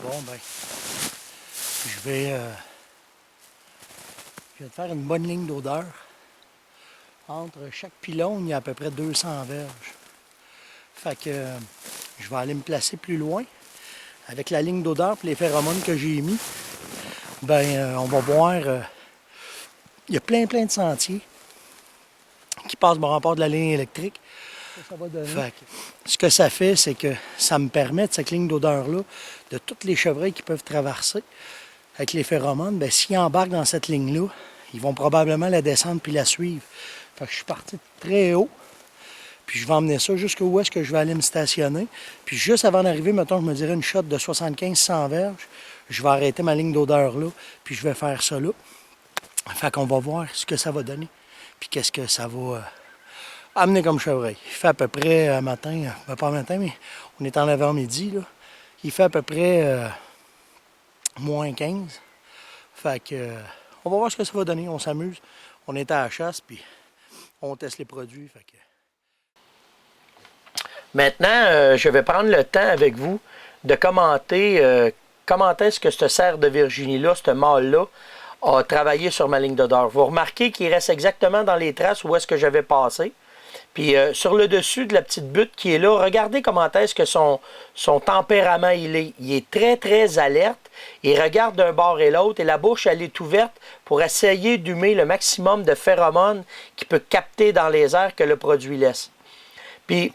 Bon, ben, je vais faire une bonne ligne d'odeur. Entre chaque pylône, il y a à peu près 200 verges. Fait que je vais aller me placer plus loin. Avec la ligne d'odeur et les phéromones que j'ai mis, ben, on va voir, il y a plein de sentiers qui passent au rempart de la ligne électrique. Ça va donner. Fait que, ce que ça fait, c'est que ça me permet, de cette ligne d'odeur-là, de toutes les chevreuils qui peuvent traverser avec les phéromones, ben, s'ils embarquent dans cette ligne-là, ils vont probablement la descendre puis la suivre. Fait que je suis parti de très haut, puis je vais emmener ça jusqu'où est-ce que je vais aller me stationner. Puis juste avant d'arriver, mettons, je me dirais une shot de 75-100 verges, je vais arrêter ma ligne d'odeur-là, puis je vais faire ça là. Fait qu'on va voir ce que ça va donner, puis qu'est-ce que ça va amener comme chevreuil. Il fait à peu près matin, ben pas matin, mais on est en avant-midi, là. Il fait à peu près moins 15. Fait que on va voir ce que ça va donner. On s'amuse. On est à la chasse, puis on teste les produits. Fait que... Maintenant, je vais prendre le temps avec vous de commenter comment est-ce que ce cerf de Virginie-là, ce mâle-là, a travaillé sur ma ligne d'odeur. Vous remarquez qu'il reste exactement dans les traces où est-ce que j'avais passé. Puis sur le dessus de la petite butte qui est là, regardez comment est-ce que son tempérament il est. Il est très alerte. Il regarde d'un bord et l'autre et la bouche elle est ouverte pour essayer d'humer le maximum de phéromones qu'il peut capter dans les airs que le produit laisse. Puis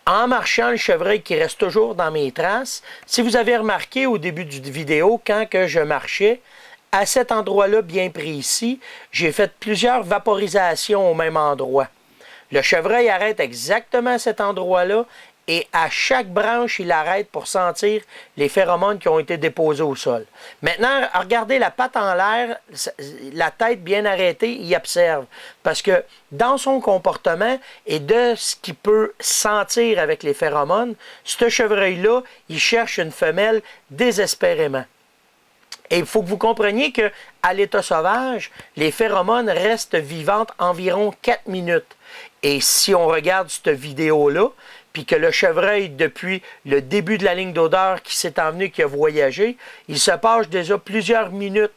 en marchant, le chevreuil qui reste toujours dans mes traces, si vous avez remarqué au début de la vidéo, quand que je marchais, à cet endroit-là bien précis, j'ai fait plusieurs vaporisations au même endroit. Le chevreuil arrête exactement à cet endroit-là et à chaque branche, il arrête pour sentir les phéromones qui ont été déposés au sol. Maintenant, regardez la patte en l'air, la tête bien arrêtée, il observe. Parce que dans son comportement et de ce qu'il peut sentir avec les phéromones, ce chevreuil-là, il cherche une femelle désespérément. Et il faut que vous compreniez qu'à l'état sauvage, les phéromones restent vivantes environ 4 minutes. Et si on regarde cette vidéo-là, puis que le chevreuil, depuis le début de la ligne d'odeur qui s'est envenu, qui a voyagé, il se passe déjà plusieurs minutes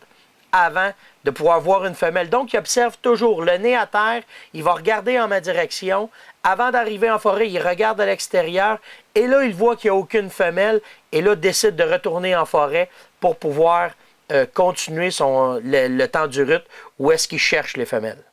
avant de pouvoir voir une femelle. Donc, il observe toujours le nez à terre, il va regarder en ma direction. Avant d'arriver en forêt, il regarde à l'extérieur et là, il voit qu'il n'y a aucune femelle et là, décide de retourner en forêt pour pouvoir continuer le temps du rut où est-ce qu'il cherche les femelles.